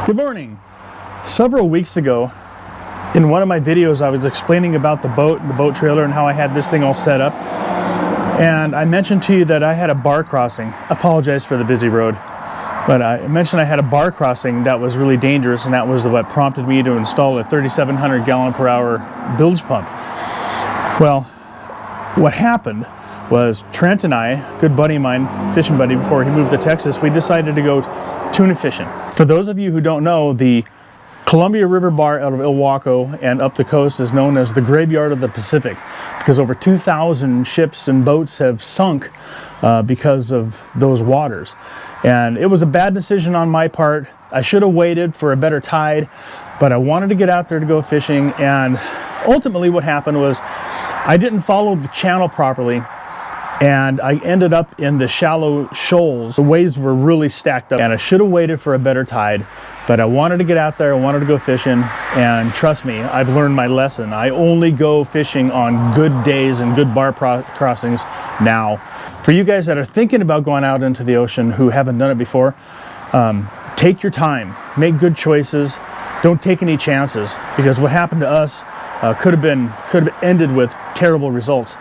Good morning. Several weeks ago, in one of my videos, I was explaining about the boat trailer and how I had this thing all set up. And I mentioned to you that I had a bar crossing. Apologize for the busy road. But I mentioned I had a bar crossing that was really dangerous, and that was what prompted me to install a 3,700 gallon per hour bilge pump. Well, what happened was Trent and I, good buddy of mine, fishing buddy before he moved to Texas, we decided to go tuna fishing. For those of you who don't know, the Columbia River Bar out of Ilwaco and up the coast is known as the graveyard of the Pacific, because over 2,000 ships and boats have sunk because of those waters. And it was a bad decision on my part. I should have waited for a better tide, but I wanted to get out there to go fishing, and ultimately what happened was I didn't follow the channel properly, and I ended up in the shallow shoals. The waves were really stacked up, and I should have waited for a better tide, but I wanted to get out there, I wanted to go fishing, and trust me, I've learned my lesson. I only go fishing on good days and good bar crossings now. For you guys that are thinking about going out into the ocean who haven't done it before, take your time, make good choices, don't take any chances, because what happened to us could have ended with terrible results.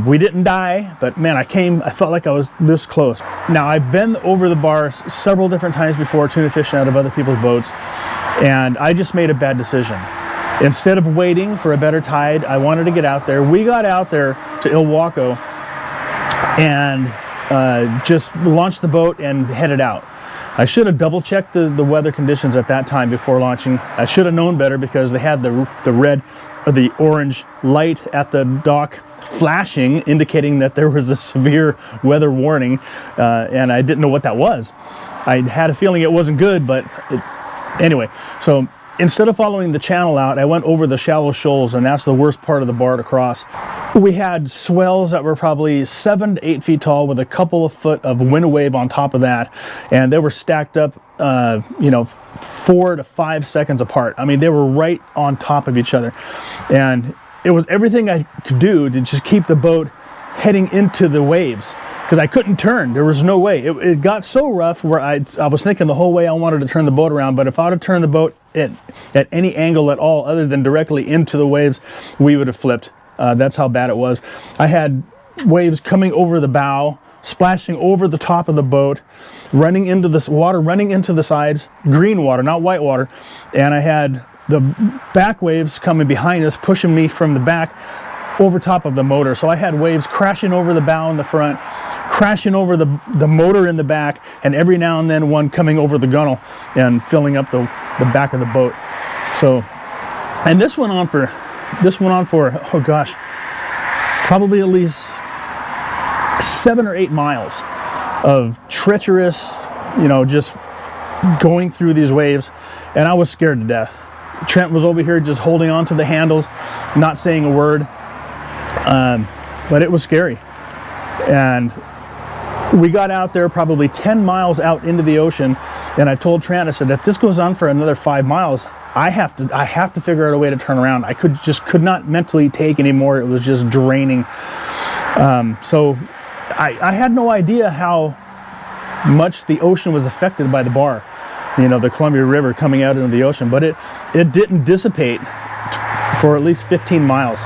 We didn't die, but man, I felt like I was this close. Now, I've been over the bar several different times before, tuna fishing out of other people's boats, and I just made a bad decision. Instead of waiting for a better tide, I wanted to get out there. We got out there to Ilwaco and just launched the boat and headed out. I should have double checked the weather conditions at that time before launching. I should have known better, because they had the red or the orange light at the dock flashing, indicating that there was a severe weather warning, and I didn't know what that was. I had a feeling it wasn't good, but anyway, so instead of following the channel out, I went over the shallow shoals, and that's the worst part of the bar to cross. We had swells that were probably 7 to 8 feet tall with a couple of foot of wind wave on top of that, and they were stacked up 4 to 5 seconds apart. I mean, they were right on top of each other, and it was everything I could do to just keep the boat heading into the waves, because I couldn't turn. There was no way. It got so rough where I was thinking the whole way I wanted to turn the boat around, but if I would have turned the boat at any angle at all other than directly into the waves, we would have flipped. That's how bad it was. I had waves coming over the bow, splashing over the top of the boat, running into this water, running into the sides, green water, not white water, and I had the back waves coming behind us, pushing me from the back over top of the motor. So I had waves crashing over the bow in the front, crashing over the motor in the back, and every now and then one coming over the gunnel and filling up the back of the boat. So, and this went on for, oh gosh, probably at least 7 or 8 miles of treacherous, just going through these waves, and I was scared to death. Trent was over here just holding on to the handles, not saying a word, but it was scary. And we got out there probably 10 miles out into the ocean, and I told Trent, I said, if this goes on for another 5 miles, I have to figure out a way to turn around. I could not mentally take anymore. It was just draining. So I had no idea how much the ocean was affected by the bar, the Columbia River coming out into the ocean, but it didn't dissipate for at least 15 miles.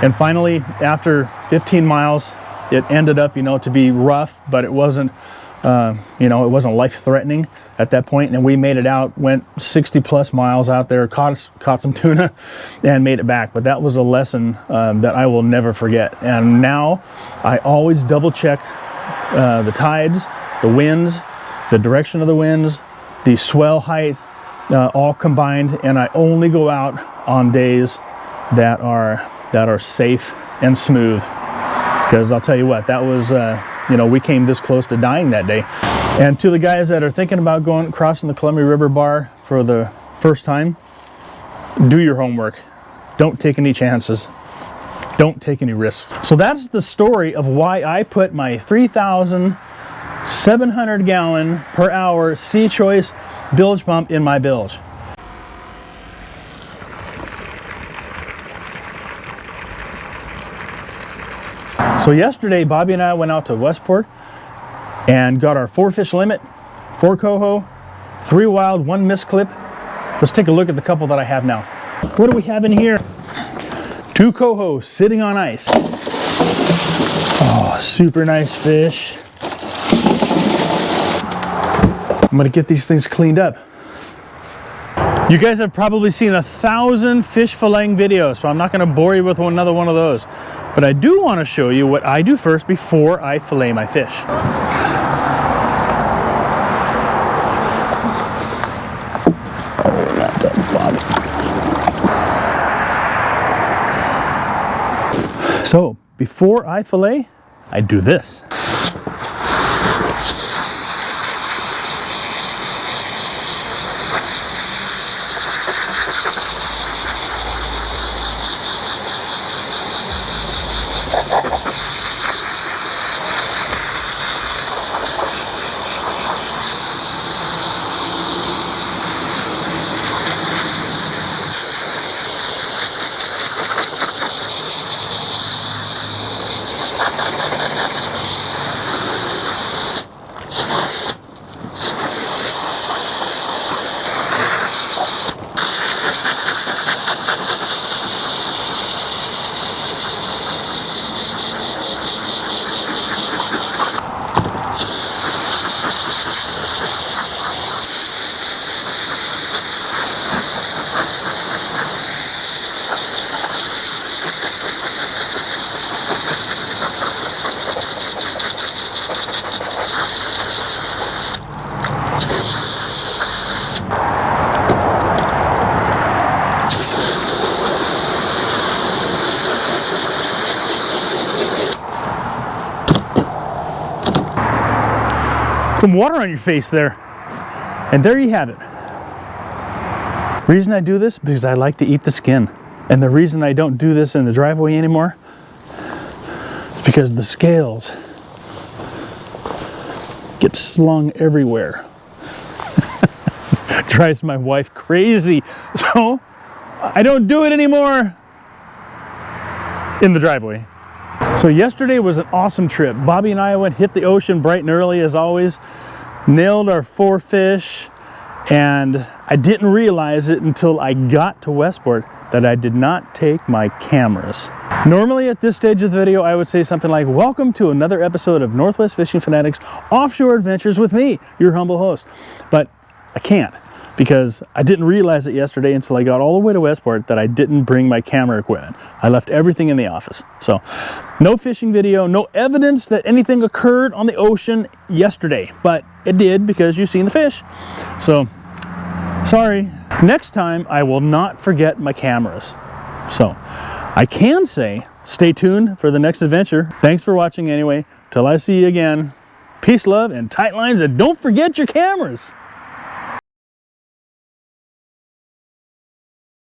And finally, after 15 miles, it ended up, to be rough, but it wasn't, it wasn't life-threatening at that point. And we made it out, went 60 plus miles out there, caught some tuna, and made it back. But that was a lesson that I will never forget. And now I always double check the tides, the winds, the direction of the winds, the swell height, all combined, and I only go out on days that are safe and smooth. Because I'll tell you what, that was, we came this close to dying that day. And to the guys that are thinking about crossing the Columbia River Bar for the first time, do your homework. Don't take any chances. Don't take any risks. So that's the story of why I put my 3,700 gallon per hour Sea Choice bilge pump in my bilge. So yesterday, Bobby and I went out to Westport and got our 4 fish limit, 4 coho, 3 wild, 1 missed clip. Let's take a look at the couple that I have now. What do we have in here? 2 coho sitting on ice. Oh, super nice fish. I'm gonna get these things cleaned up. You guys have probably seen 1,000 fish filleting videos, so I'm not gonna bore you with another one of those. But I do wanna show you what I do first before I fillet my fish. Oh, that's a bobby. So, before I fillet, I do this. Some water on your face there. And there you have it. Reason I do this, because I like to eat the skin. And the reason I don't do this in the driveway anymore is because the scales get slung everywhere. Drives my wife crazy. So I don't do it anymore in the driveway. So yesterday was an awesome trip. Bobby and I hit the ocean bright and early as always, nailed our 4 fish, and I didn't realize it until I got to Westport that I did not take my cameras. Normally at this stage of the video, I would say something like, welcome to another episode of Northwest Fishing Fanatics Offshore Adventures with me, your humble host. But I can't, because I didn't realize it yesterday until I got all the way to Westport that I didn't bring my camera equipment. I left everything in the office. So no fishing video, no evidence that anything occurred on the ocean yesterday, but it did because you've seen the fish. So sorry. Next time I will not forget my cameras. So I can say stay tuned for the next adventure. Thanks for watching anyway. Till I see you again. Peace, love, and tight lines, and don't forget your cameras.